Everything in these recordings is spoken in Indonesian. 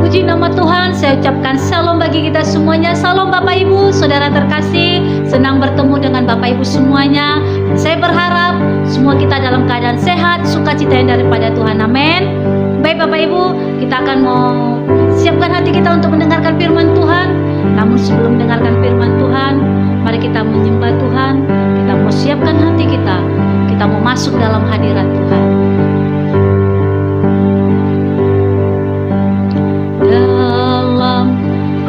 Puji nama Tuhan, saya ucapkan salam bagi kita semuanya. Salam Bapak Ibu, saudara terkasih. Senang bertemu dengan Bapak Ibu semuanya. Saya berharap semua kita dalam keadaan sehat, sukacita yang daripada Tuhan. Amin. Baik Bapak Ibu, kita akan mau siapkan hati kita untuk mendengarkan firman Tuhan. Namun sebelum mendengarkan firman Tuhan, mari kita menyembah Tuhan. Kita mau siapkan hati kita. Kita mau masuk dalam hadirat Tuhan. Dalam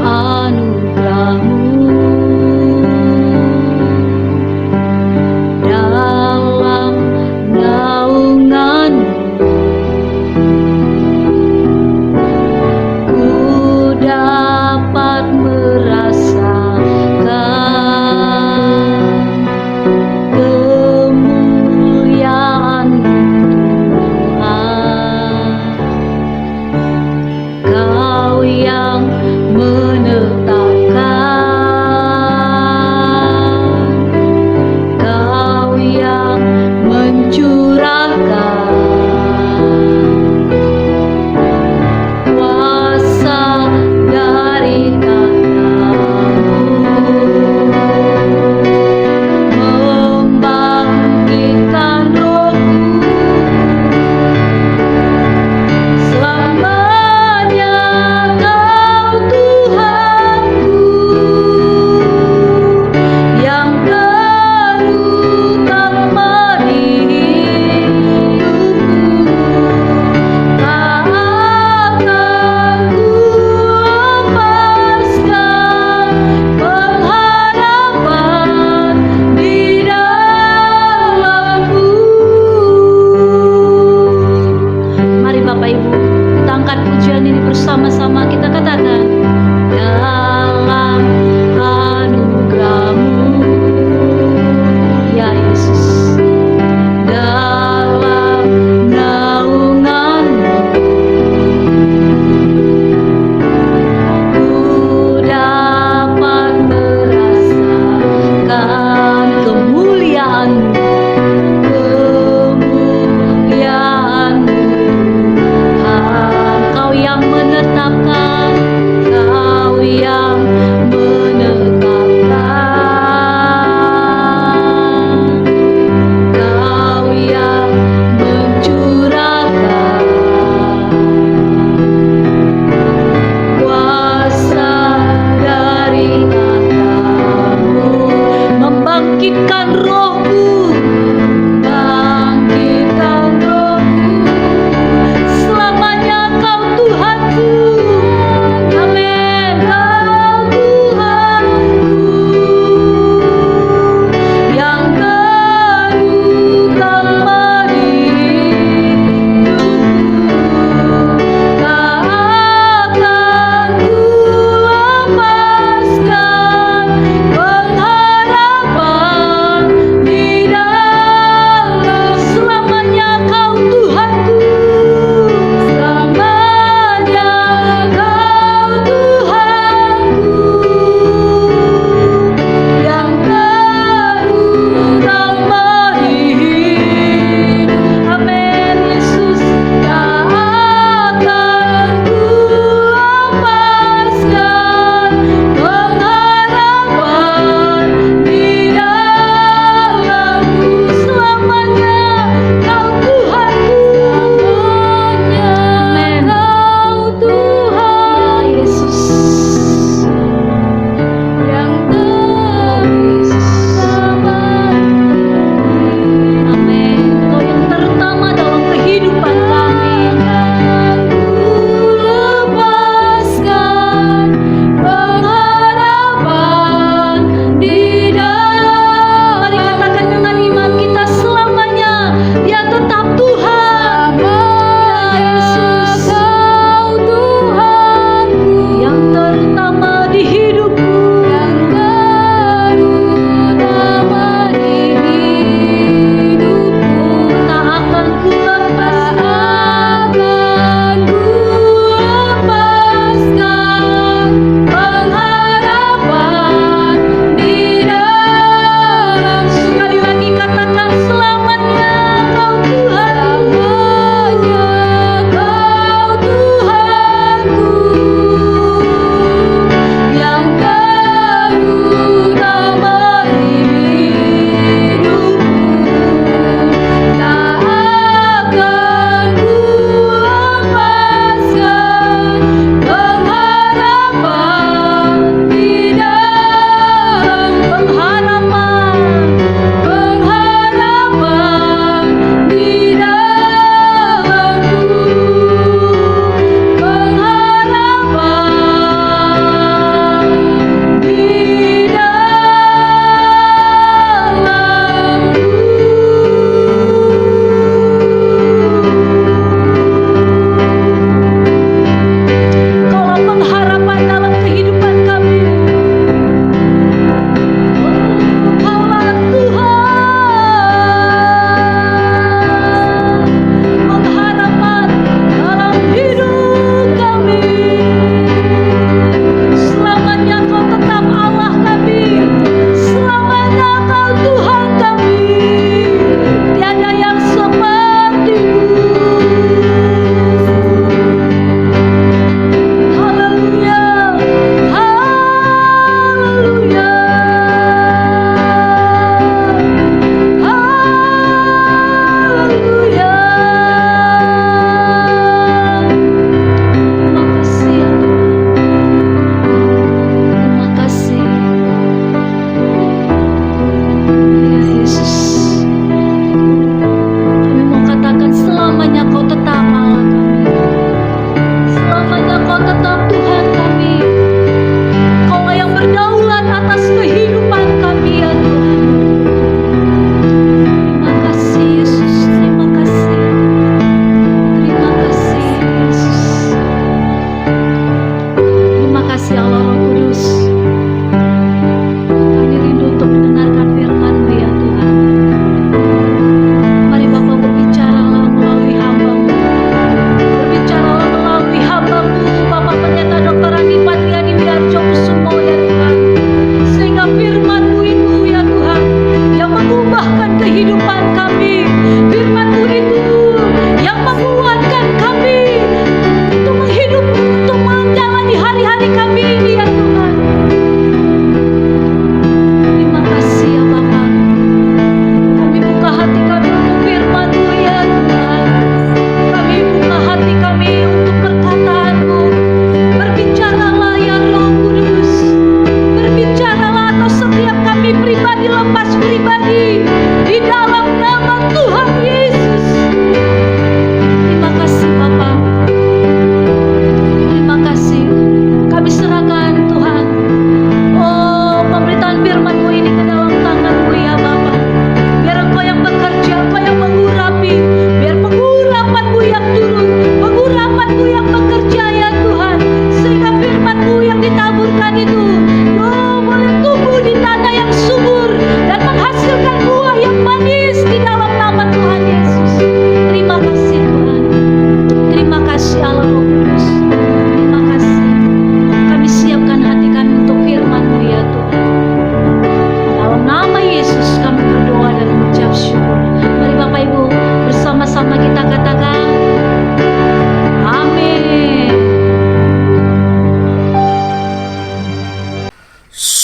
anugerah-Mu, dalam naungan-Mu, ku dapat merasakan kemuliaan-Mu Tuhan. Kau yang menetapkan, Kau yang mencurahkan kuasa dari kata-Mu, membangkitkan rohku. Selamanya Kau Tuhanku, yang terutama di hidupku. Tak akan ku lepaskan pengharapan di dalam-Mu. Mari Bapak Ibu, kita angkat pujian ini bersama-sama. Kita katakan, dalam anugerah-Mu, ya Yesus, dalam naungan-Mu, ku dapat merasakan kemuliaan-Mu, kemuliaan-Mu Tuhan. Kau yang menetapkan, Kau yang menetapkan, Kau yang mencurahkan kuasa dari kata-Mu, membangkitkan rohku, bangkitkan rohku. Selamanya Kau Tuhanku. Amin.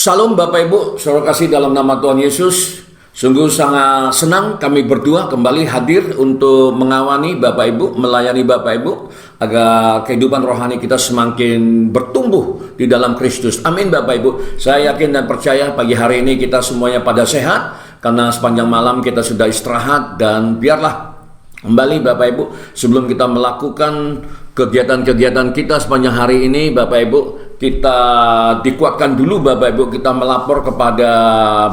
Salam Bapak Ibu, saudara kasih dalam nama Tuhan Yesus. Sungguh sangat senang kami berdua kembali hadir untuk mengawani Bapak Ibu, melayani Bapak Ibu, agar kehidupan rohani kita semakin bertumbuh di dalam Kristus. Amin Bapak Ibu. Saya yakin dan percaya pagi hari ini kita semuanya pada sehat, karena sepanjang malam kita sudah istirahat, dan biarlah kembali Bapak Ibu, sebelum kita melakukan kegiatan-kegiatan kita sepanjang hari ini, Bapak Ibu, kita dikuatkan dulu Bapak Ibu, kita melapor kepada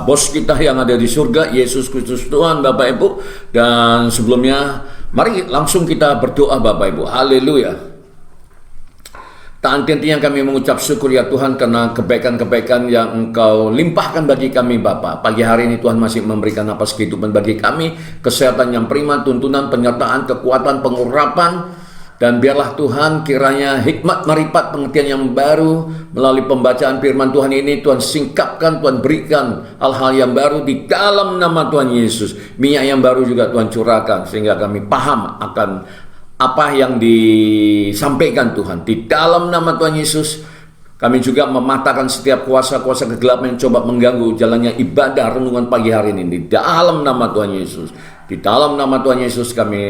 bos kita yang ada di surga, Yesus Kristus Tuhan Bapak Ibu. Dan sebelumnya mari langsung kita berdoa Bapak Ibu. Haleluya. Tak henti-hentinya kami mengucap syukur ya Tuhan, karena kebaikan-kebaikan yang Engkau limpahkan bagi kami Bapa. Pagi hari ini Tuhan masih memberikan napas kehidupan bagi kami, kesehatan yang prima, tuntunan, penyertaan, kekuatan, pengurapan. Dan biarlah Tuhan kiranya hikmat, marifat, pengertian yang baru melalui pembacaan firman Tuhan ini Tuhan singkapkan, Tuhan berikan hal-hal yang baru di dalam nama Tuhan Yesus. Minyak yang baru juga Tuhan curahkan sehingga kami paham akan apa yang disampaikan Tuhan. Di dalam nama Tuhan Yesus kami juga mematahkan setiap kuasa-kuasa kegelapan yang coba mengganggu jalannya ibadah renungan pagi hari ini. Di dalam nama Tuhan Yesus. Di dalam nama Tuhan Yesus kami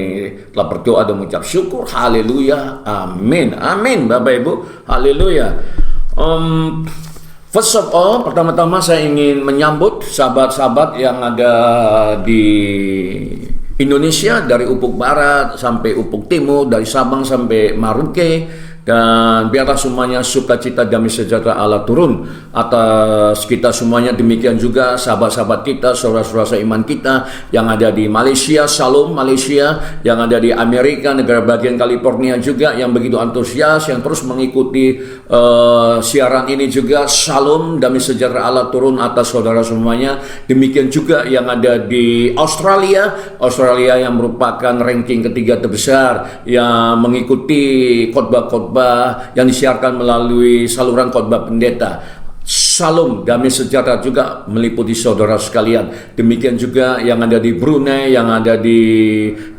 telah berdoa dan mengucap syukur. Haleluya. Amin. Amin Bapak Ibu. Haleluya. First of all, pertama-tama saya ingin menyambut sahabat-sahabat yang ada di Indonesia, dari Ufuk Barat sampai Ufuk Timur, dari Sabang sampai Maroke. Dan biarlah semuanya sukacita damai sejahtera Allah turun atas kita semuanya. Demikian juga sahabat-sahabat kita, saudara-saudara seiman kita yang ada di Malaysia, Salam Malaysia, yang ada di Amerika, negara bagian California juga, yang begitu antusias, yang terus mengikuti siaran ini juga. Salam damai sejahtera Allah turun atas saudara semuanya. Demikian juga yang ada di Australia yang merupakan ranking ketiga terbesar, yang mengikuti khotbah yang disiarkan melalui saluran khotbah pendeta. Salam damai sejahtera juga meliputi saudara sekalian. Demikian juga yang ada di Brunei, yang ada di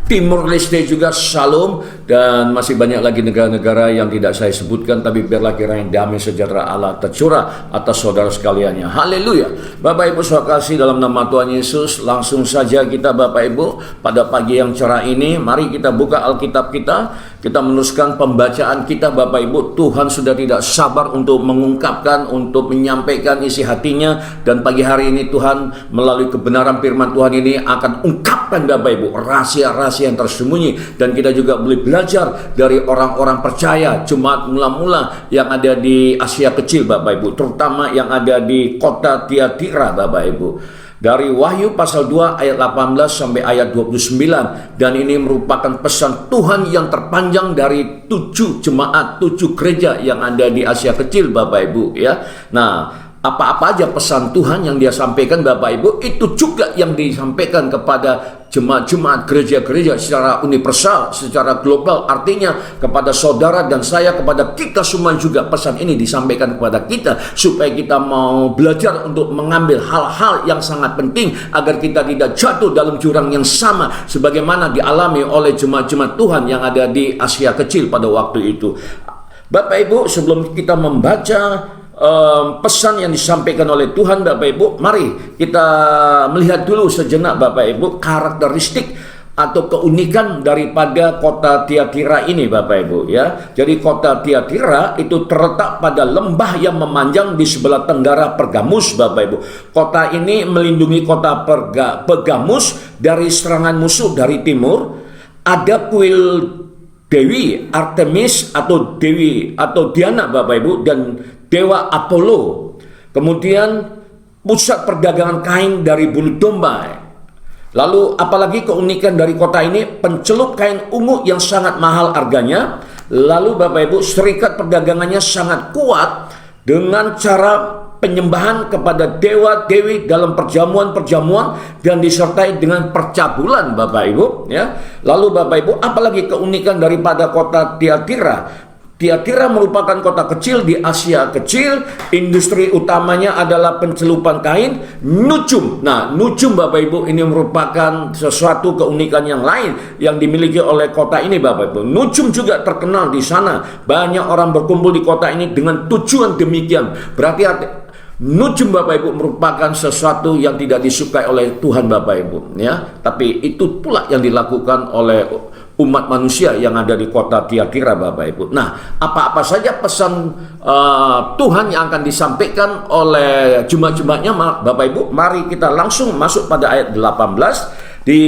Timur Leste juga salam, dan masih banyak lagi negara-negara yang tidak saya sebutkan, tapi biarlah kiranya damai sejahtera Allah tercurah atas saudara sekaliannya. Haleluya. Bapak Ibu saudara kasih dalam nama Tuhan Yesus, langsung saja kita Bapak Ibu pada pagi yang cerah ini, mari kita buka Alkitab kita meneruskan pembacaan kita Bapak Ibu. Tuhan sudah tidak sabar untuk mengungkapkan, untuk menyampaikan isi hatinya, dan pagi hari ini Tuhan melalui kebenaran firman Tuhan ini akan ungkapkan Bapak Ibu rahasia-rahasia yang tersembunyi, dan kita juga boleh belajar dari orang-orang percaya, jemaat mula-mula yang ada di Asia Kecil Bapak Ibu, terutama yang ada di kota Tiatira Bapak Ibu. Dari Wahyu pasal 2 ayat 18 sampai ayat 29, dan ini merupakan pesan Tuhan yang terpanjang dari 7 jemaat, 7 gereja yang ada di Asia Kecil Bapak Ibu ya. Nah, apa-apa aja pesan Tuhan yang dia sampaikan Bapak Ibu, itu juga yang disampaikan kepada jemaat-jemaat gereja-gereja secara universal, secara global. Artinya kepada saudara dan saya, kepada kita semua juga pesan ini disampaikan kepada kita, supaya kita mau belajar untuk mengambil hal-hal yang sangat penting agar kita tidak jatuh dalam jurang yang sama sebagaimana dialami oleh jemaat-jemaat Tuhan yang ada di Asia Kecil pada waktu itu. Bapak Ibu, sebelum kita membaca pesan yang disampaikan oleh Tuhan Bapak Ibu, mari kita melihat dulu sejenak Bapak Ibu karakteristik atau keunikan daripada kota Tiatira ini Bapak Ibu ya. Jadi kota Tiatira itu terletak pada lembah yang memanjang di sebelah tenggara Pergamus Bapak Ibu. Kota ini melindungi kota Pergamus dari serangan musuh dari timur. Ada kuil Dewi Artemis atau Dewi atau Diana Bapak Ibu, dan Dewa Apollo. Kemudian pusat perdagangan kain dari bulu domba. Lalu apalagi keunikan dari kota ini, pencelup kain ungu yang sangat mahal harganya. Lalu Bapak Ibu, serikat perdagangannya sangat kuat dengan cara penyembahan kepada dewa-dewi dalam perjamuan-perjamuan, dan disertai dengan percabulan Bapak Ibu ya. Lalu Bapak Ibu, apalagi keunikan daripada kota Tiatira? Tiatira merupakan kota kecil di Asia Kecil. Industri utamanya adalah pencelupan kain, nucum. Nah, nucum Bapak Ibu ini merupakan sesuatu keunikan yang lain yang dimiliki oleh kota ini Bapak Ibu. Nucum juga terkenal di sana. Banyak orang berkumpul di kota ini dengan tujuan demikian. Berarti nujum Bapak Ibu merupakan sesuatu yang tidak disukai oleh Tuhan Bapak Ibu, ya. Tapi itu pula yang dilakukan oleh umat manusia yang ada di kota Tiatira Bapak Ibu. Nah, apa-apa saja pesan Tuhan yang akan disampaikan oleh jemaat-jemaatnya Bapak Ibu? Mari kita langsung masuk pada ayat 18. Di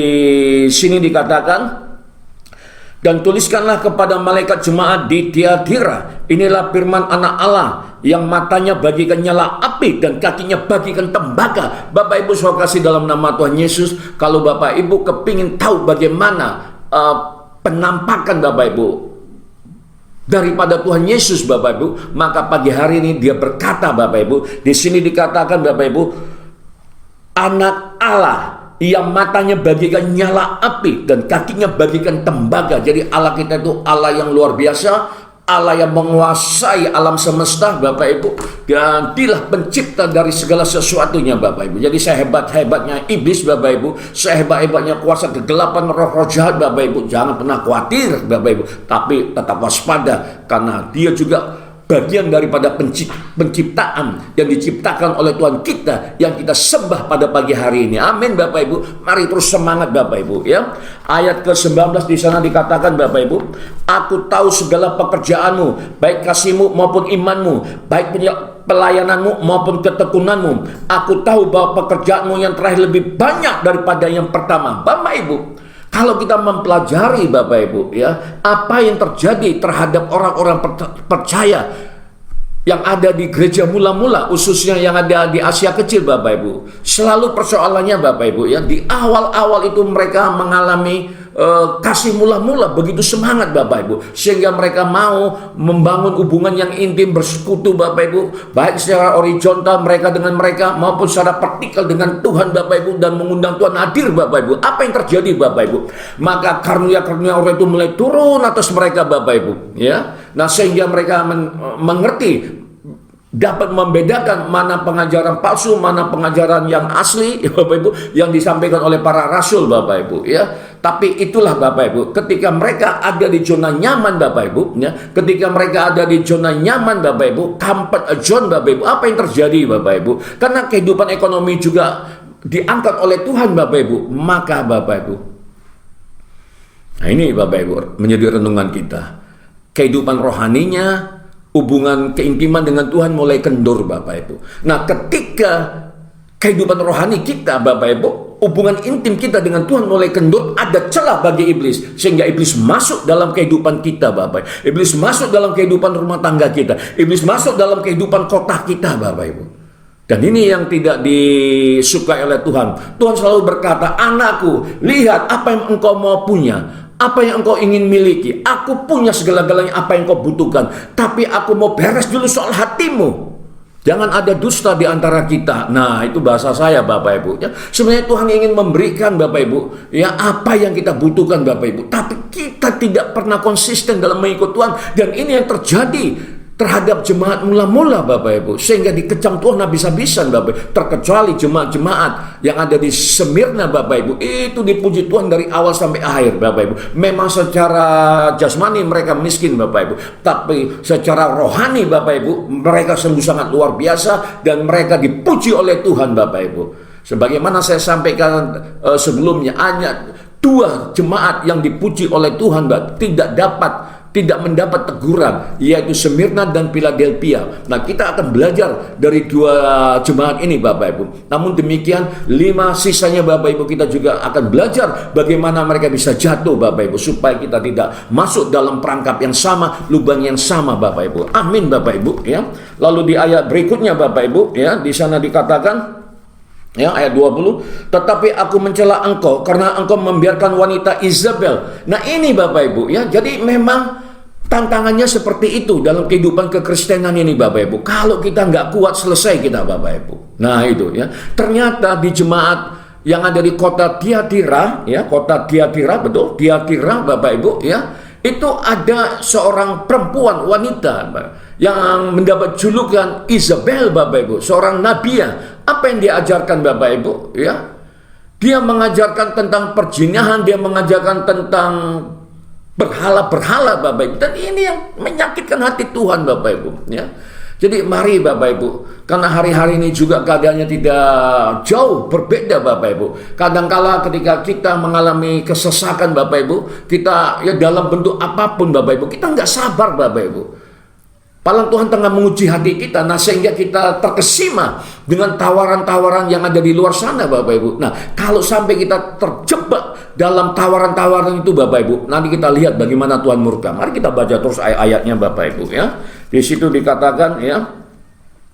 sini dikatakan, dan tuliskanlah kepada malaikat jemaat di Tiatira, inilah firman anak Allah yang matanya bagikan nyala api dan kakinya bagikan tembaga. Bapak Ibu saya kasih dalam nama Tuhan Yesus, kalau Bapak Ibu kepingin tahu bagaimana penampakan Bapak Ibu daripada Tuhan Yesus Bapak Ibu, maka pagi hari ini dia berkata Bapak Ibu, di sini dikatakan Bapak Ibu, anak Allah yang matanya bagikan nyala api dan kakinya bagikan tembaga. Jadi Allah kita itu Allah yang luar biasa, Allah yang menguasai alam semesta Bapak Ibu, dan Dialah pencipta dari segala sesuatunya Bapak Ibu. Jadi sehebat-hebatnya iblis Bapak Ibu, sehebat-hebatnya kuasa kegelapan roh-roh jahat Bapak Ibu, jangan pernah khawatir Bapak Ibu, tapi tetap waspada karena dia juga bagian daripada penciptaan yang diciptakan oleh Tuhan kita yang kita sembah pada pagi hari ini. Amin Bapak Ibu. Mari terus semangat Bapak Ibu, ya. Ayat ke-19 di sana dikatakan Bapak Ibu, aku tahu segala pekerjaanmu, baik kasihmu maupun imanmu, baik pelayananmu maupun ketekunanmu. Aku tahu bahwa pekerjaanmu yang terakhir lebih banyak daripada yang pertama. Bapak Ibu, kalau kita mempelajari Bapak Ibu, ya, apa yang terjadi terhadap orang-orang percaya yang ada di gereja mula-mula, khususnya yang ada di Asia Kecil Bapak Ibu, selalu persoalannya Bapak Ibu, ya, di awal-awal itu mereka mengalami kasih mula-mula begitu semangat Bapak Ibu, sehingga mereka mau membangun hubungan yang intim, bersekutu Bapak Ibu, baik secara horizontal mereka dengan mereka maupun secara vertikal dengan Tuhan Bapak Ibu, dan mengundang Tuhan hadir Bapak Ibu. Apa yang terjadi Bapak Ibu? Maka karunia-karunia Allah itu mulai turun atas mereka Bapak Ibu, ya. Nah, sehingga mereka mengerti, dapat membedakan mana pengajaran palsu, mana pengajaran yang asli, ya Bapak Ibu, yang disampaikan oleh para rasul Bapak Ibu, ya. Tapi itulah Bapak Ibu, ketika mereka ada di zona nyaman Bapak Ibu, ya, ketika mereka ada di zona nyaman Bapak Ibu, comfort zone Bapak Ibu, apa yang terjadi Bapak Ibu? Karena kehidupan ekonomi juga diangkat oleh Tuhan Bapak Ibu, maka Bapak Ibu, nah ini Bapak Ibu menjadi renungan kita, kehidupan rohaninya, hubungan keintiman dengan Tuhan mulai kendur Bapak Ibu. Nah, ketika kehidupan rohani kita Bapak Ibu, hubungan intim kita dengan Tuhan mulai kendur, ada celah bagi iblis, sehingga iblis masuk dalam kehidupan kita Bapak. Iblis masuk dalam kehidupan rumah tangga kita, iblis masuk dalam kehidupan kota kita Bapak Ibu. Dan ini yang tidak disukai oleh Tuhan. Tuhan selalu berkata, anakku, lihat apa yang engkau mau punya, apa yang engkau ingin miliki. Aku punya segala-galanya apa yang kau butuhkan, tapi aku mau beres dulu soal hatimu. Jangan ada dusta di antara kita. Nah, itu bahasa saya Bapak Ibu, ya. Sebenarnya Tuhan ingin memberikan Bapak Ibu, ya, apa yang kita butuhkan Bapak Ibu, tapi kita tidak pernah konsisten dalam mengikut Tuhan. Dan ini yang terjadi terhadap jemaat mula-mula Bapak Ibu, sehingga dikecam Tuhan habis-habisan Bapak Ibu. Terkecuali jemaat-jemaat yang ada di Semirna Bapak Ibu, itu dipuji Tuhan dari awal sampai akhir Bapak Ibu. Memang secara jasmani mereka miskin Bapak Ibu, tapi secara rohani Bapak Ibu mereka sungguh sangat luar biasa, dan mereka dipuji oleh Tuhan Bapak Ibu. Sebagaimana saya sampaikan sebelumnya, hanya 2 jemaat yang dipuji oleh Tuhan tidak mendapat teguran, yaitu Semirna dan Philadelphia. Nah, kita akan belajar dari 2 jemaat ini Bapak Ibu. Namun demikian, 5 sisanya Bapak Ibu, kita juga akan belajar bagaimana mereka bisa jatuh Bapak Ibu, supaya kita tidak masuk dalam perangkap yang sama, lubang yang sama Bapak Ibu. Amin Bapak Ibu, ya. Lalu di ayat berikutnya Bapak Ibu, ya, di sana dikatakan, ya, ayat 20, tetapi aku mencela engkau karena engkau membiarkan wanita Isabel. Nah, ini Bapak Ibu, ya, jadi memang tantangannya seperti itu dalam kehidupan kekristenan ini Bapak Ibu. Kalau kita nggak kuat, selesai kita Bapak Ibu. Nah, itu, ya. Ternyata di jemaat yang ada di kota Tiatira, ya, kota Tiatira, betul, Tiatira Bapak Ibu, ya, itu ada seorang perempuan, wanita yang mendapat julukan Isabel Bapak Ibu, seorang nabiya. Apa yang dia ajarkan Bapak Ibu, ya? Dia mengajarkan tentang perjinahan, dia mengajarkan tentang berhala-berhala Bapak Ibu. Dan ini yang menyakitkan hati Tuhan Bapak Ibu, ya. Jadi mari Bapak Ibu, karena hari-hari ini juga keadaannya tidak jauh berbeda Bapak Ibu. Kadangkala ketika kita mengalami kesesakan Bapak Ibu, kita ya dalam bentuk apapun Bapak Ibu, kita nggak sabar Bapak Ibu. Padahal Tuhan tengah menguji hati kita, nah sehingga kita terkesima dengan tawaran-tawaran yang ada di luar sana Bapak Ibu. Nah, kalau sampai kita terjebak dalam tawaran-tawaran itu Bapak Ibu, nanti kita lihat bagaimana Tuhan murka. Mari kita baca terus ayat-ayatnya Bapak Ibu ya. Di situ dikatakan ya,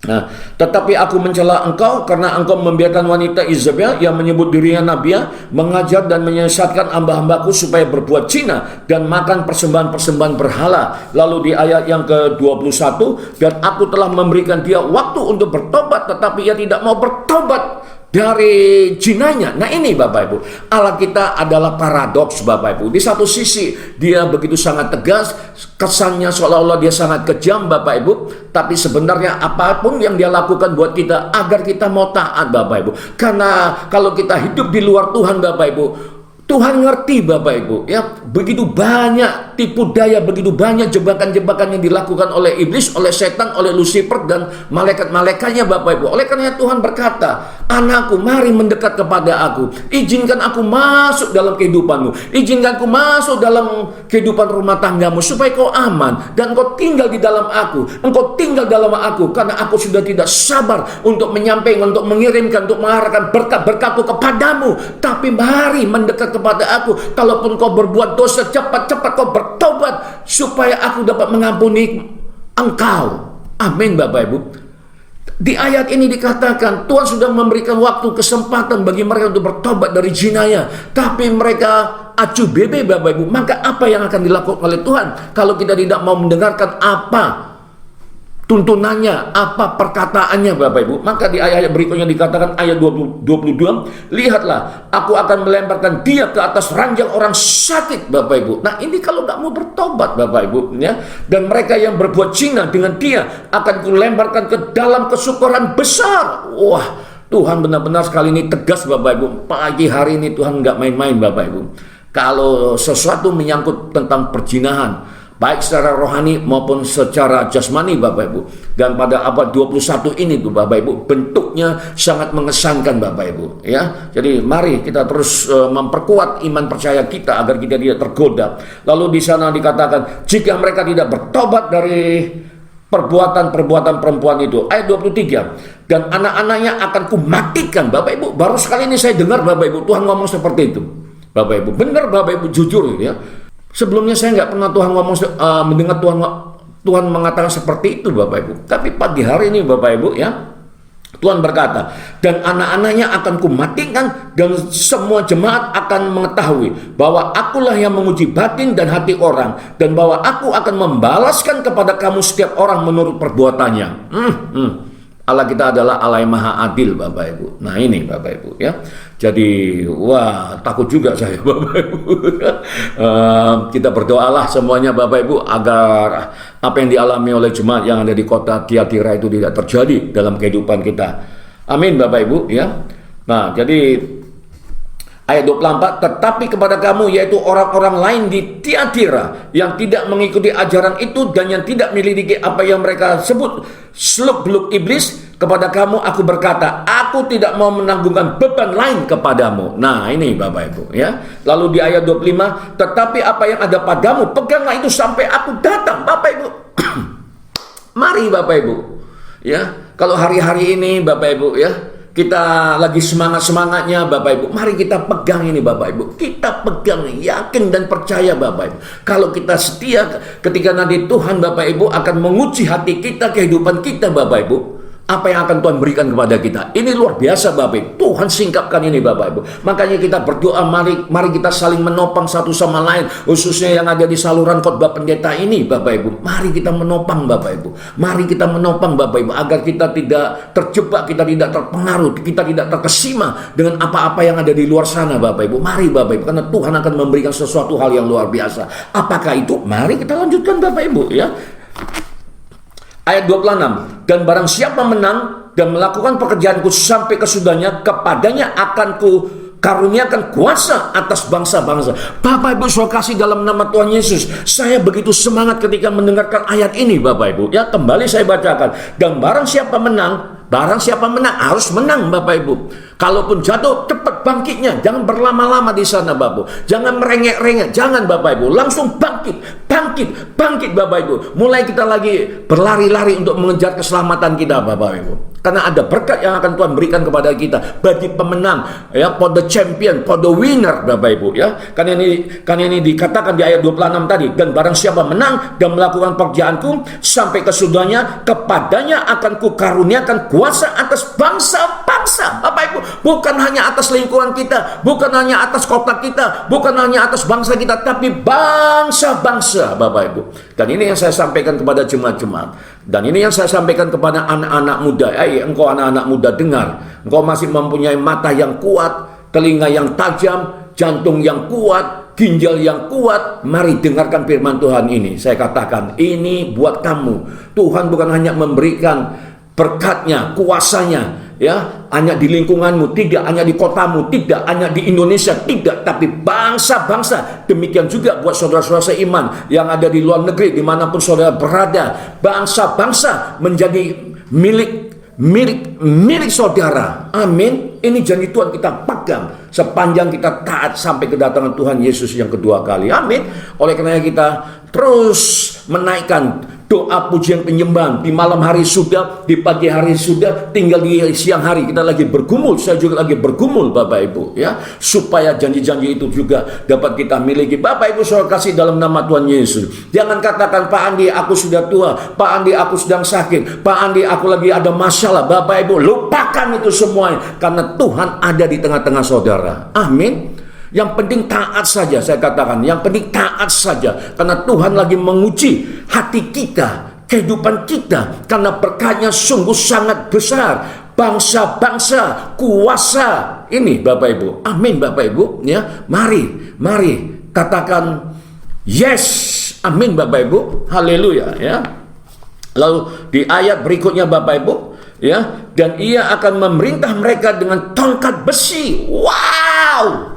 nah, tetapi aku mencela engkau karena engkau membiarkan wanita Izabel yang menyebut dirinya nabiah mengajar dan menyesatkan hamba-hambaku supaya berbuat zina dan makan persembahan-persembahan berhala. Lalu di ayat yang ke-21, dan aku telah memberikan dia waktu untuk bertobat, tetapi ia tidak mau bertobat dari zinanya. Nah ini Bapak Ibu, Allah kita adalah paradoks Bapak Ibu. Di satu sisi dia begitu sangat tegas, kesannya seolah-olah dia sangat kejam Bapak Ibu, tapi sebenarnya apapun yang dia lakukan buat kita agar kita mau taat Bapak Ibu. Karena kalau kita hidup di luar Tuhan Bapak Ibu, Tuhan ngerti Bapak Ibu ya, begitu banyak tipu daya, begitu banyak jebakan-jebakan yang dilakukan oleh iblis, oleh setan, oleh Lucifer dan malaikat-malaikatnya Bapak Ibu. Oleh karena Tuhan berkata, anakku mari mendekat kepada aku, izinkan aku masuk dalam kehidupanmu, izinkan aku masuk dalam kehidupan rumah tanggamu supaya kau aman dan kau tinggal di dalam aku, engkau tinggal dalam aku, karena aku sudah tidak sabar untuk menyampaikan, untuk mengirimkan, untuk mengarahkan berkat-berkatku kepadamu. Tapi mari mendekat kepada aku, kalaupun kau berbuat dosa, cepat-cepat kau bertobat supaya aku dapat mengampuni engkau. Amin Bapak Ibu. Di ayat ini dikatakan Tuhan sudah memberikan waktu, kesempatan bagi mereka untuk bertobat dari zinanya, tapi mereka acuh bebe Bapak Ibu. Maka apa yang akan dilakukan oleh Tuhan kalau kita tidak mau mendengarkan apa tuntunannya, apa perkataannya Bapak Ibu? Maka di ayat berikutnya dikatakan ayat 22, lihatlah aku akan melemparkan dia ke atas ranjang orang sakit Bapak Ibu. Nah ini kalau nggak mau bertobat Bapak Ibu ya, dan mereka yang berbuat zina dengan dia akan kulemparkan ke dalam kesukaran besar. Wah, Tuhan benar-benar sekali ini tegas Bapak Ibu. Pagi hari ini Tuhan nggak main-main Bapak Ibu. Kalau sesuatu menyangkut tentang perzinahan, baik secara rohani maupun secara jasmani Bapak Ibu. Dan pada abad 21 ini tuh Bapak Ibu, bentuknya sangat mengesankan Bapak Ibu ya. Jadi mari kita terus memperkuat iman percaya kita agar kita tidak tergoda. Lalu di sana dikatakan jika mereka tidak bertobat dari perbuatan-perbuatan perempuan itu, ayat 23, dan anak-anaknya akan kumatikan. Bapak Ibu, baru sekali ini saya dengar Bapak Ibu Tuhan ngomong seperti itu Bapak Ibu. Benar Bapak Ibu, jujur ya. Sebelumnya saya nggak pernah Tuhan ngomong, mendengar Tuhan mengatakan seperti itu Bapak Ibu. Tapi pagi hari ini Bapak Ibu ya, Tuhan berkata, dan anak-anaknya akan kumatikan dan semua jemaat akan mengetahui bahwa akulah yang menguji batin dan hati orang, dan bahwa aku akan membalaskan kepada kamu setiap orang menurut perbuatannya. Allah kita adalah Allah yang maha adil Bapak Ibu. Nah ini Bapak Ibu ya. Jadi wah takut juga saya Bapak Ibu. Kita berdoalah semuanya Bapak Ibu agar apa yang dialami oleh jemaat yang ada di kota Tiatira itu tidak terjadi dalam kehidupan kita. Amin Bapak Ibu ya. Nah jadi ayat 24, tetapi kepada kamu yaitu orang-orang lain di Tiatira yang tidak mengikuti ajaran itu dan yang tidak memiliki apa yang mereka sebut seluk-beluk iblis, kepada kamu aku berkata, aku tidak mau menanggungkan beban lain kepadamu. Nah ini Bapak Ibu ya. Lalu di ayat 25, tetapi apa yang ada padamu peganglah itu sampai aku datang Bapak Ibu. Mari Bapak Ibu ya, kalau hari-hari ini Bapak Ibu ya, kita lagi semangat-semangatnya Bapak Ibu, mari kita pegang ini Bapak Ibu. Kita pegang, yakin dan percaya Bapak Ibu. Kalau kita setia, ketika nanti Tuhan Bapak Ibu akan menguji hati kita, kehidupan kita Bapak Ibu, apa yang akan Tuhan berikan kepada kita. Ini luar biasa Bapak Ibu. Tuhan singkapkan ini Bapak Ibu. Makanya kita berdoa, mari kita saling menopang satu sama lain, khususnya yang ada di saluran khotbah pendeta ini Bapak Ibu. Mari kita menopang Bapak Ibu. Mari kita menopang Bapak Ibu agar kita tidak terjebak, kita tidak terpengaruh, kita tidak terkesima dengan apa-apa yang ada di luar sana Bapak Ibu. Mari Bapak Ibu, karena Tuhan akan memberikan sesuatu hal yang luar biasa. Apakah itu? Mari kita lanjutkan Bapak Ibu ya. Ayat 26, dan barang siapa menang dan melakukan pekerjaanku sampai kesudahnya, kepadanya akan ku karuniakan kuasa atas bangsa-bangsa. Bapak Ibu saudara kasih dalam nama Tuhan Yesus, saya begitu semangat ketika mendengarkan ayat ini Bapak Ibu. Ya, kembali saya bacakan. Dan barang siapa menang harus menang Bapak Ibu. Kalaupun jatuh, cepat bangkitnya. Jangan berlama-lama di sana Bapak Ibu. Jangan merengek-rengek. Jangan Bapak Ibu. Langsung bangkit Bapak Ibu. Mulai kita lagi berlari-lari untuk mengejar keselamatan kita Bapak Ibu. Karena ada berkat yang akan Tuhan berikan kepada kita bagi pemenang, ya, for the champion, for the winner Bapak Ibu, ya. Karena ini dikatakan di ayat 26 tadi, dan barang siapa menang dan melakukan pekerjaanku sampai kesudahnya, kepadanya akan kukaruniakan kuasa atas bangsa-bangsa. Bapak Ibu, bukan hanya atas lingkungan kita, bukan hanya atas kota kita, bukan hanya atas bangsa kita, tapi bangsa-bangsa Bapak Ibu. Dan ini yang saya sampaikan kepada jemaat-jemaat. Dan ini yang saya sampaikan kepada anak-anak muda. Engkau anak-anak muda dengar. Engkau masih mempunyai mata yang kuat, telinga yang tajam, jantung yang kuat, ginjal yang kuat. Mari dengarkan firman Tuhan ini. Saya katakan, ini buat kamu. Tuhan bukan hanya memberikan berkatnya, kuasanya, ya, hanya di lingkunganmu, tidak hanya di kotamu, tidak hanya di Indonesia, tidak, tapi bangsa-bangsa. Demikian juga buat saudara-saudara seiman yang ada di luar negeri, dimanapun saudara berada, bangsa-bangsa menjadi milik saudara. Amin. Ini janji Tuhan kita pegang sepanjang kita taat sampai kedatangan Tuhan Yesus yang kedua kali. Amin. Oleh karena kita terus menaikkan doa pujian penyembahan. Di malam hari sudah, di pagi hari sudah, tinggal di siang hari kita lagi bergumul. Saya juga lagi bergumul Bapak Ibu, ya, supaya janji-janji itu juga dapat kita miliki. Bapak Ibu saudara kasih dalam nama Tuhan Yesus. Jangan katakan, Pak Andi aku sudah tua, Pak Andi aku sedang sakit, Pak Andi aku lagi ada masalah. Bapak Ibu lupakan itu semua, karena Tuhan ada di tengah-tengah saudara. Amin. Yang penting taat saja, saya katakan. Yang penting taat saja. Karena Tuhan lagi menguji hati kita, kehidupan kita. Karena berkatnya sungguh sangat besar. Bangsa-bangsa, kuasa. Ini Bapak Ibu. Amin Bapak Ibu. Ya, mari katakan yes. Amin Bapak Ibu. Haleluya. Ya. Lalu di ayat berikutnya Bapak Ibu, ya, dan ia akan memerintah mereka dengan tongkat besi. Wow.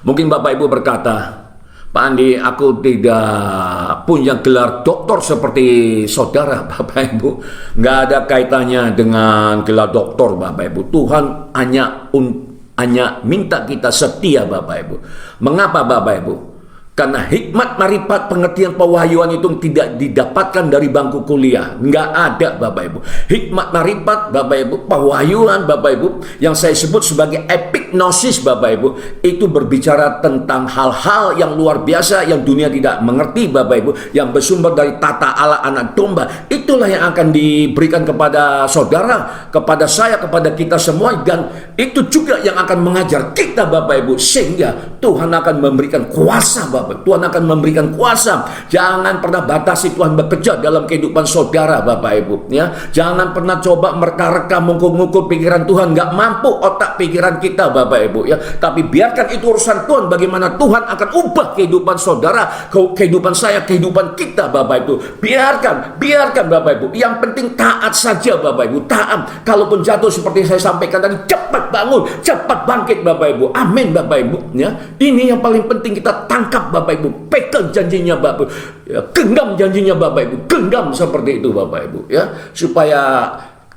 Mungkin Bapak Ibu berkata, Pak Andi, aku tidak punya gelar doktor seperti saudara. Bapak Ibu, nggak ada kaitannya dengan gelar doktor Bapak Ibu. Tuhan hanya minta kita setia Bapak Ibu. Mengapa Bapak Ibu? Karena hikmat, marifat, pengertian, pewahyuan itu tidak didapatkan dari bangku kuliah. Nggak ada Bapak Ibu. Hikmat, marifat Bapak Ibu, pewahyuan Bapak Ibu, yang saya sebut sebagai epignosis Bapak Ibu, itu berbicara tentang hal-hal yang luar biasa yang dunia tidak mengerti Bapak Ibu, yang bersumber dari tata Allah anak domba. Itulah yang akan diberikan kepada saudara, kepada saya, kepada kita semua, dan itu juga yang akan mengajar kita Bapak Ibu, sehingga Tuhan akan memberikan kuasa Bapak. Tuhan akan memberikan kuasa. Jangan pernah batasi Tuhan bekerja dalam kehidupan saudara Bapak Ibu, ya. Jangan pernah coba mereka-reka mengukur pikiran Tuhan. Nggak mampu otak pikiran kita Bapak Ibu, ya. Tapi biarkan itu urusan Tuhan. Bagaimana Tuhan akan ubah kehidupan saudara, kehidupan saya, kehidupan kita Bapak Ibu. Biarkan Bapak Ibu. Yang penting taat saja Bapak Ibu. Taat. Kalaupun jatuh seperti saya sampaikan tadi, cepat bangun, cepat bangkit Bapak Ibu. Amin Bapak Ibu, ya. Ini yang paling penting kita tangkap Bapak Ibu, pegang janjinya Bapak Ibu, ya, genggam janjinya Bapak Ibu, genggam seperti itu Bapak Ibu, ya, supaya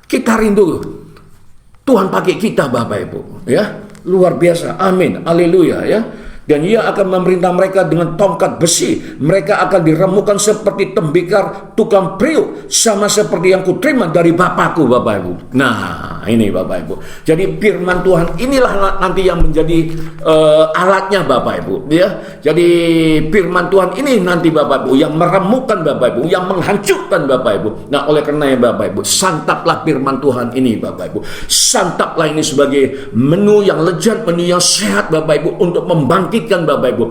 kita rindu Tuhan pakai kita Bapak Ibu, ya, luar biasa. Amin, haleluya, ya. Dan ia akan memerintah mereka dengan tongkat besi. Mereka akan diremukan seperti tembikar tukang priuk, sama seperti yang kuterima dari Bapakku Bapak Ibu. Nah, ini Bapak Ibu. Jadi firman Tuhan inilah nanti yang menjadi alatnya Bapak Ibu, ya. Jadi firman Tuhan ini nanti Bapak Ibu yang meremukkan Bapak Ibu, yang menghancurkan Bapak Ibu. Nah, oleh karenanya Bapak Ibu, santaplah firman Tuhan ini Bapak Ibu. Santaplah ini sebagai menu yang lezat, menu yang sehat Bapak Ibu, untuk membangkitkan Bapak Ibu.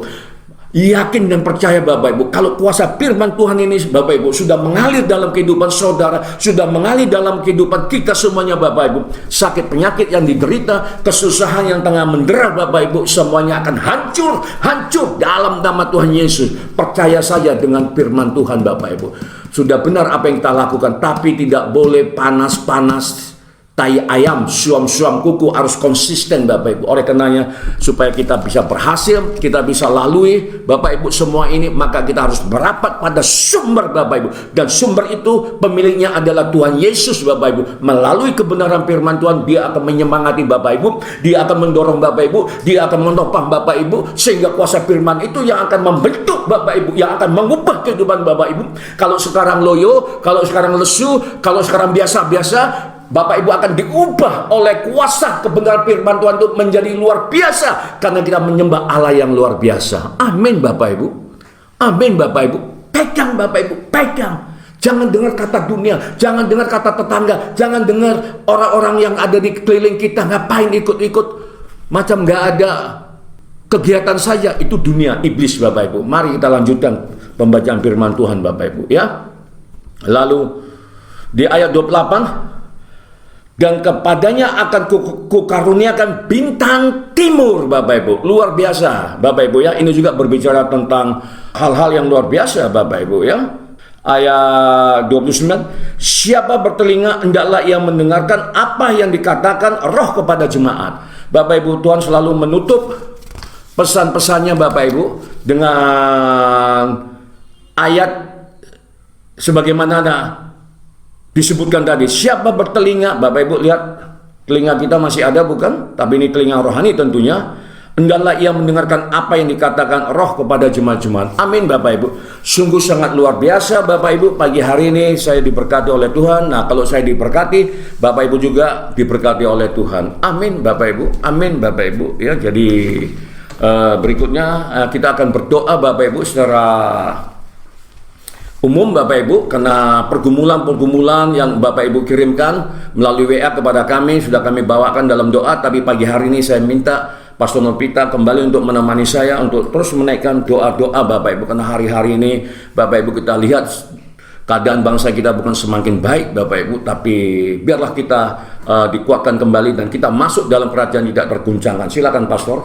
Yakin dan percaya Bapak Ibu, kalau kuasa firman Tuhan ini Bapak Ibu sudah mengalir dalam kehidupan saudara, sudah mengalir dalam kehidupan kita semuanya Bapak Ibu, sakit penyakit yang diderita, kesusahan yang tengah mendera Bapak Ibu, semuanya akan hancur dalam nama Tuhan Yesus. Percaya saja dengan firman Tuhan Bapak Ibu. Sudah benar apa yang kita lakukan, tapi tidak boleh panas-panas tai ayam, suam-suam kuku harus konsisten Bapak Ibu. Oleh karenanya supaya kita bisa berhasil, kita bisa lalui Bapak Ibu semua ini, maka kita harus merapat pada sumber Bapak Ibu. Dan sumber itu pemiliknya adalah Tuhan Yesus Bapak Ibu. Melalui kebenaran firman Tuhan, dia akan menyemangati Bapak Ibu, dia akan mendorong Bapak Ibu, dia akan menopang Bapak Ibu, sehingga kuasa firman itu yang akan membentuk Bapak Ibu, yang akan mengubah kehidupan Bapak Ibu. Kalau sekarang loyo, kalau sekarang lesu, kalau sekarang biasa-biasa, Bapak Ibu akan diubah oleh kuasa kebenaran firman Tuhan itu menjadi luar biasa, karena kita menyembah Allah yang luar biasa. Amin Bapak Ibu. Amin Bapak Ibu. Pegang Bapak Ibu, pegang. Jangan dengar kata dunia, jangan dengar kata tetangga, jangan dengar orang-orang yang ada di keliling kita. Ngapain ikut-ikut, macam nggak ada kegiatan saja. Itu dunia, iblis Bapak Ibu. Mari kita lanjutkan pembacaan firman Tuhan Bapak Ibu ya. Lalu di ayat 28, dan kepadanya akan kukaruniakan bintang timur Bapak Ibu. Luar biasa Bapak Ibu ya. Ini juga berbicara tentang hal-hal yang luar biasa Bapak Ibu ya. Ayat 29, siapa bertelinga hendaklah ia mendengarkan apa yang dikatakan Roh kepada jemaat. Bapak Ibu, Tuhan selalu menutup pesan-pesannya Bapak Ibu dengan ayat sebagaimana disebutkan tadi. Siapa bertelinga, Bapak Ibu lihat, telinga kita masih ada bukan? Tapi ini telinga rohani tentunya. Hendaklah ia mendengarkan apa yang dikatakan Roh kepada jemaat-jemaat. Amin Bapak Ibu. Sungguh sangat luar biasa Bapak Ibu. Pagi hari ini saya diberkati oleh Tuhan. Nah, kalau saya diberkati, Bapak Ibu juga diberkati oleh Tuhan. Amin Bapak Ibu. Amin Bapak Ibu. Ya, jadi berikutnya kita akan berdoa Bapak Ibu secara umum Bapak Ibu, karena pergumulan-pergumulan yang Bapak Ibu kirimkan melalui WA kepada kami sudah kami bawakan dalam doa. Tapi pagi hari ini saya minta Pastor Novita kembali untuk menemani saya untuk terus menaikkan doa-doa Bapak Ibu, karena hari-hari ini Bapak Ibu kita lihat keadaan bangsa kita bukan semakin baik Bapak Ibu, tapi biarlah kita dikuatkan kembali dan kita masuk dalam kerajaan tidak terguncangkan. Silakan Pastor.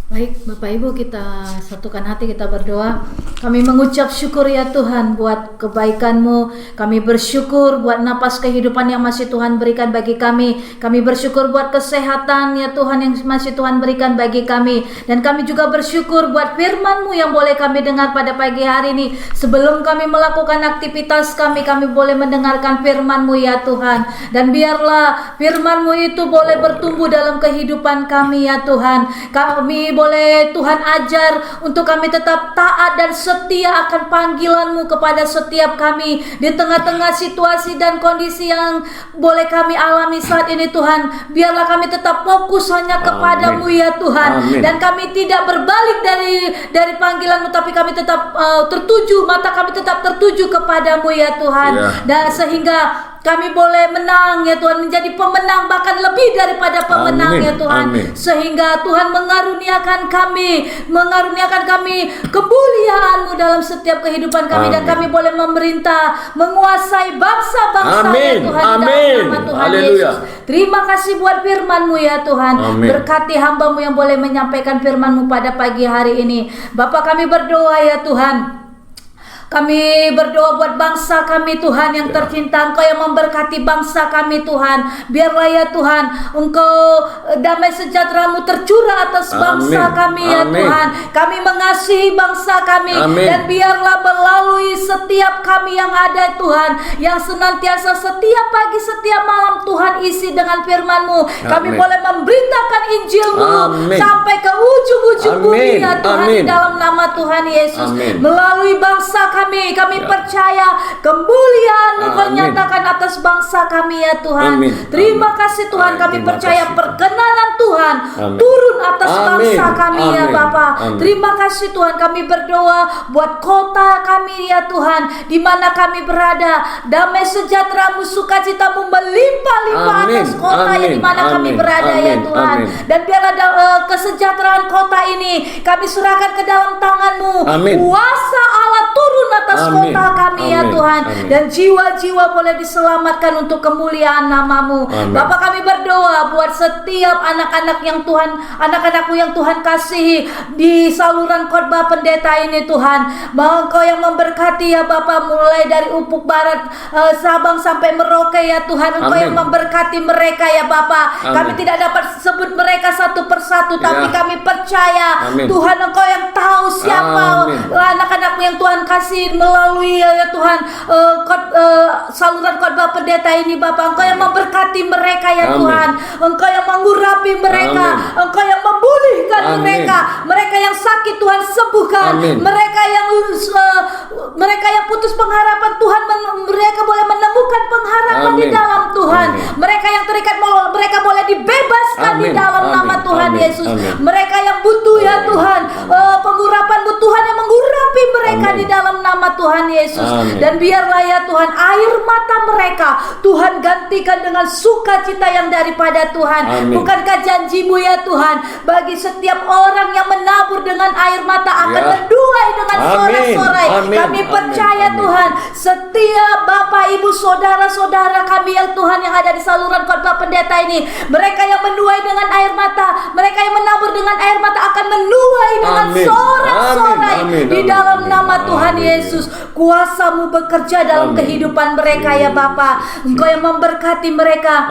Baik, Bapak Ibu, kita satukan hati, kita berdoa. Kami mengucap syukur ya Tuhan buat kebaikan-Mu. Kami bersyukur buat napas kehidupan yang masih Tuhan berikan bagi kami. Kami bersyukur buat kesehatan ya Tuhan yang masih Tuhan berikan bagi kami. Dan kami juga bersyukur buat firman-Mu yang boleh kami dengar pada pagi hari ini. Sebelum kami melakukan aktivitas kami boleh mendengarkan firman-Mu ya Tuhan. Dan biarlah firman-Mu itu boleh bertumbuh dalam kehidupan kami ya Tuhan. Kami boleh Tuhan ajar untuk kami tetap taat dan setia akan panggilan-Mu kepada setiap kami di tengah-tengah situasi dan kondisi yang boleh kami alami saat ini Tuhan. Biarlah kami tetap fokus hanya kepada-Mu ya Tuhan. Amin. Dan kami tidak berbalik dari panggilan-Mu, tapi kami tetap tertuju, mata kami tetap tertuju kepada-Mu ya Tuhan. Dan sehingga kami boleh menang ya Tuhan, menjadi pemenang, bahkan lebih daripada pemenang. Amin. Ya Tuhan. Amin. Sehingga Tuhan mengaruniakan kami kemuliaan-Mu dalam setiap kehidupan kami. Amin. Dan kami boleh memerintah, menguasai bangsa-bangsa ya Tuhan. Amin. Dalam nama Tuhan Haleluya. Yesus. Terima kasih buat firman-Mu ya Tuhan. Amin. Berkati hamba-Mu yang boleh menyampaikan firman-Mu pada pagi hari ini. Bapak, kami berdoa ya Tuhan. Kami berdoa buat bangsa kami Tuhan yang tercinta. Engkau yang memberkati bangsa kami Tuhan. Biarlah ya Tuhan Engkau damai sejahtera-Mu tercurah atas bangsa kami ya Tuhan. Kami mengasihi bangsa kami. Dan biarlah melalui setiap kami yang ada Tuhan, yang senantiasa setiap pagi setiap malam Tuhan isi dengan firman-Mu. Kami boleh memberitakan Injil-Mu sampai ke ujung-ujung bumi ya Tuhan. Di dalam nama Tuhan Yesus. Melalui bangsa kami percaya kemuliaan-Mu Kau nyatakan atas bangsa kami ya Tuhan. Terima kasih Tuhan. Kami percaya perkenanan Tuhan turun atas bangsa kami ya Bapa. Terima kasih Tuhan. Kami berdoa buat kota kami ya Tuhan, di mana kami berada. Damai sejahtera-Mu, sukacita-Mu melimpah-limpah atas kota yang di mana kami berada ya Tuhan. Dan biarlah kesejahteraan kota ini kami serahkan ke dalam tangan-Mu. Kuasa Allah turun atas kota kami ya Tuhan. Dan jiwa-jiwa jiwa boleh diselamatkan untuk kemuliaan nama-Mu. Amin. Bapak, kami berdoa buat setiap anak-anak yang Tuhan, anak-anakmu yang Tuhan kasihi di saluran khotbah pendeta ini Tuhan. Bahwa Engkau yang memberkati ya Bapak, mulai dari Upuk Barat, Sabang sampai Merauke ya Tuhan. Engkau yang memberkati mereka ya Bapak. Kami tidak dapat sebut mereka satu persatu, tapi kami percaya Tuhan Engkau yang tahu siapa anak-anakmu yang Tuhan kasih melalui ya Tuhan saluran khotbah pendeta ini Bapak. Engkau yang memberkati mereka ya Tuhan. Engkau yang mengurapi mereka. Engkau yang memulihkan mereka yang sakit Tuhan sembuhkan. Mereka yang putus pengharapan Tuhan, mereka boleh menemukan pengharapan di dalam Tuhan. Mereka yang terikat mereka boleh dibebaskan di dalam nama Tuhan Yesus. Mereka yang butuh ya Tuhan pengurapan-Mu, Tuhan yang mengurapi mereka di dalam nama Tuhan Yesus. Dan biarlah ya Tuhan air mata mereka Tuhan gantikan dengan sukacita yang daripada Tuhan. Bukankah janji-Mu ya Tuhan, bagi setiap orang yang menabur dengan air mata akan menuai dengan sorak-sorai. Kami percaya Tuhan, setiap Bapak Ibu saudara-saudara kami yang Tuhan yang ada di saluran khotbah pendeta ini, mereka yang menuai dengan air mata, mereka yang menabur dengan air mata akan menuai dengan sorak-sorai di dalam nama Tuhan Yesus. Kuasa-Mu bekerja dalam kehidupan mereka ya Bapa. Engkau yang memberkati mereka.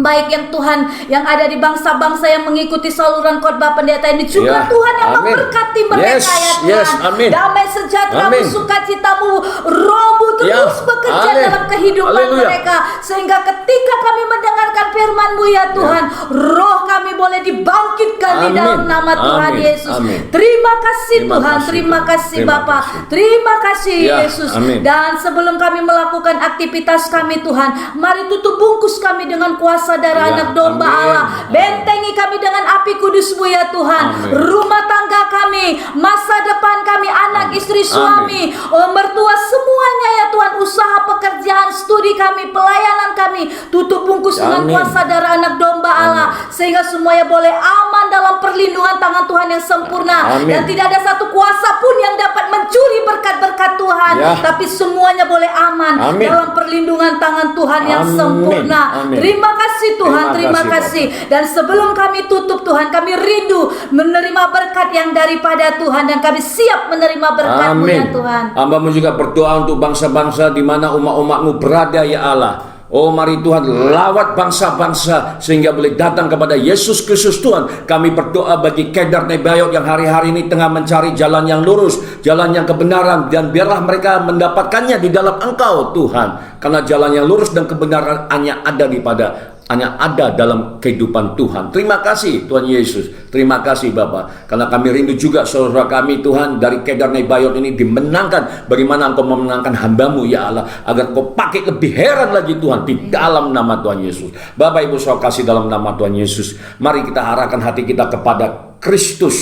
Baik yang Tuhan yang ada di bangsa-bangsa yang mengikuti saluran khotbah pendeta ini juga Tuhan yang memberkati mereka ya Tuhan. Damai sejahtera-Mu, sukacita-Mu, Roh-Mu terus bekerja dalam kehidupan mereka, sehingga ketika kami mendengarkan firman-Mu ya Tuhan, roh kami boleh dibangkitkan di dalam nama Tuhan Yesus. Terima kasih Tuhan, terima kasih Bapa, terima kasih Yesus. Dan sebelum kami melakukan aktivitas kami Tuhan, mari tutup bungkus kami dengan kuasa darah anak domba Allah. Bentengi kami dengan api kudus-Mu ya Tuhan. Rumah tangga kami, masa depan kami, anak, istri, suami, mertua, semuanya ya Tuhan. Usaha, pekerjaan, studi kami, pelayanan kami, tutup bungkus dengan kuasa darah anak domba Allah, sehingga semuanya boleh aman dalam perlindungan tangan Tuhan yang sempurna. Dan tidak ada satu kuasa pun yang dapat mencuri berkat-berkat Tuhan, tapi semuanya boleh aman dalam perlindungan tangan Tuhan yang sempurna. Terima kasih Tuhan, terima kasih. Dan sebelum kami tutup Tuhan, kami rindu menerima berkat yang daripada Tuhan, dan kami siap menerima berkat-Mu ya Tuhan. Hamba-Mu juga berdoa untuk bangsa-bangsa di mana umat-umat-Mu berada ya Allah. Oh mari Tuhan lawat bangsa-bangsa sehingga boleh datang kepada Yesus Kristus Tuhan. Kami berdoa bagi Kedar Nebayot yang hari-hari ini tengah mencari jalan yang lurus, jalan yang kebenaran, dan biarlah mereka mendapatkannya di dalam Engkau Tuhan. Karena jalan yang lurus dan kebenaran hanya ada dalam kehidupan Tuhan. Terima kasih Tuhan Yesus. Terima kasih Bapa. Karena kami rindu juga saudara kami Tuhan dari Kedar Nebayot ini dimenangkan. Bagaimana Engkau memenangkan hamba-Mu ya Allah, agar Engkau pakai lebih heran lagi Tuhan di dalam nama Tuhan Yesus. Bapak Ibu saudara kasih dalam nama Tuhan Yesus, mari kita arahkan hati kita kepada Kristus.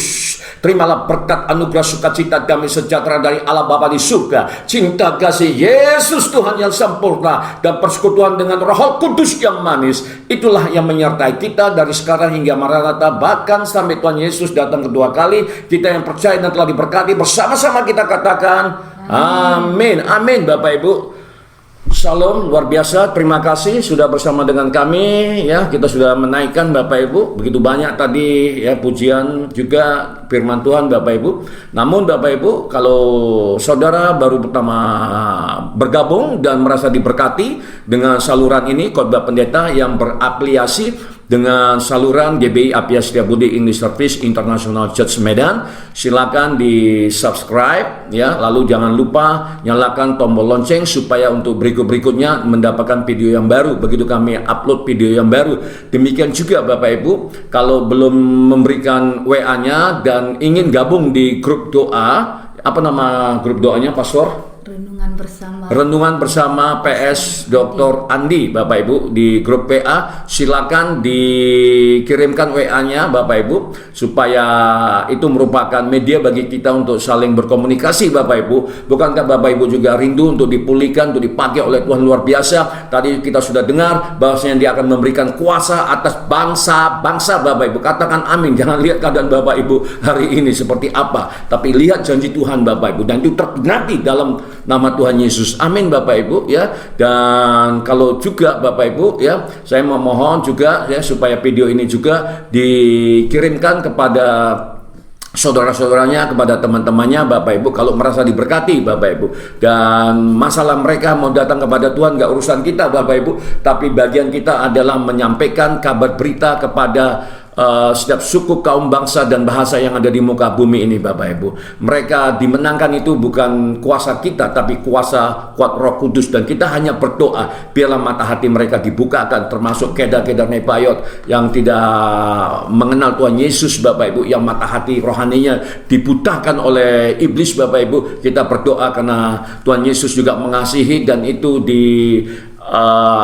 Terimalah berkat anugerah sukacita damai sejahtera dari Allah Bapa di surga, cinta kasih Yesus Tuhan yang sempurna, dan persekutuan dengan Roh Kudus yang manis. Itulah yang menyertai kita dari sekarang hingga Maranatha, bahkan sampai Tuhan Yesus datang kedua kali. Kita yang percaya dan telah diberkati, bersama-sama kita katakan amin. Amin Bapak Ibu. Shalom, luar biasa. Terima kasih sudah bersama dengan kami ya. Kita sudah menaikkan Bapak Ibu begitu banyak tadi ya, pujian juga firman Tuhan Bapak Ibu. Namun Bapak Ibu, kalau saudara baru pertama bergabung dan merasa diberkati dengan saluran ini khotbah pendeta yang berafiliasi dengan saluran GBI Apia Setiabudi English Service International Church Medan, silakan di subscribe ya, lalu jangan lupa nyalakan tombol lonceng supaya untuk berikutnya mendapatkan video yang baru begitu kami upload video yang baru. Demikian juga Bapak Ibu, kalau belum memberikan WA-nya dan ingin gabung di grup doa, apa nama grup doanya Pastor? Renungan bersama PS Dr. Andi Bapak Ibu di grup PA. Silakan dikirimkan WA-nya Bapak Ibu, supaya itu merupakan media bagi kita untuk saling berkomunikasi Bapak Ibu. Bukankah Bapak Ibu juga rindu untuk dipulihkan, untuk dipakai oleh Tuhan luar biasa? Tadi kita sudah dengar bahwasanya Dia akan memberikan kuasa atas bangsa-bangsa Bapak Ibu. Katakan amin. Jangan lihat keadaan Bapak Ibu hari ini seperti apa, tapi lihat janji Tuhan Bapak Ibu, dan itu terjadi dalam nama Tuhan Yesus. Amin Bapak Ibu ya. Dan kalau juga Bapak Ibu ya, saya memohon juga ya supaya video ini juga dikirimkan kepada saudara-saudaranya, kepada teman-temannya Bapak Ibu, kalau merasa diberkati Bapak Ibu. Dan masalah mereka mau datang kepada Tuhan gak urusan kita Bapak Ibu, tapi bagian kita adalah menyampaikan kabar berita kepada setiap suku, kaum, bangsa, dan bahasa yang ada di muka bumi ini Bapak Ibu. Mereka dimenangkan itu bukan kuasa kita, tapi kuasa kuat Roh Kudus. Dan kita hanya berdoa, biarlah mata hati mereka dibukakan, termasuk Kedar Nebayot yang tidak mengenal Tuhan Yesus Bapak Ibu, yang mata hati rohaninya dibutakan oleh iblis Bapak Ibu. Kita berdoa karena Tuhan Yesus juga mengasihi, dan itu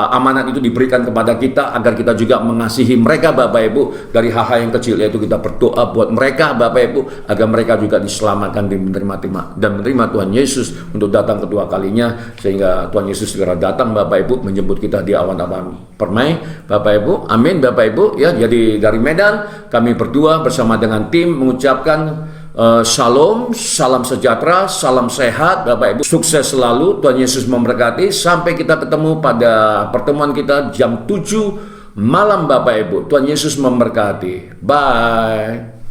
amanat itu diberikan kepada kita agar kita juga mengasihi mereka Bapak Ibu dari hal-hal yang kecil, yaitu kita berdoa buat mereka Bapak Ibu agar mereka juga diselamatkan dan menerima Tuhan Yesus untuk datang kedua kalinya, sehingga Tuhan Yesus segera datang Bapak Ibu menjemput kita di awan-awan permai Bapak Ibu. Amin Bapak Ibu ya. Jadi dari Medan kami berdua bersama dengan tim mengucapkan Shalom, salam sejahtera, salam sehat Bapak Ibu, sukses selalu, Tuhan Yesus memberkati. Sampai kita ketemu pada pertemuan kita jam 7 malam Bapak Ibu. Tuhan Yesus memberkati. Bye.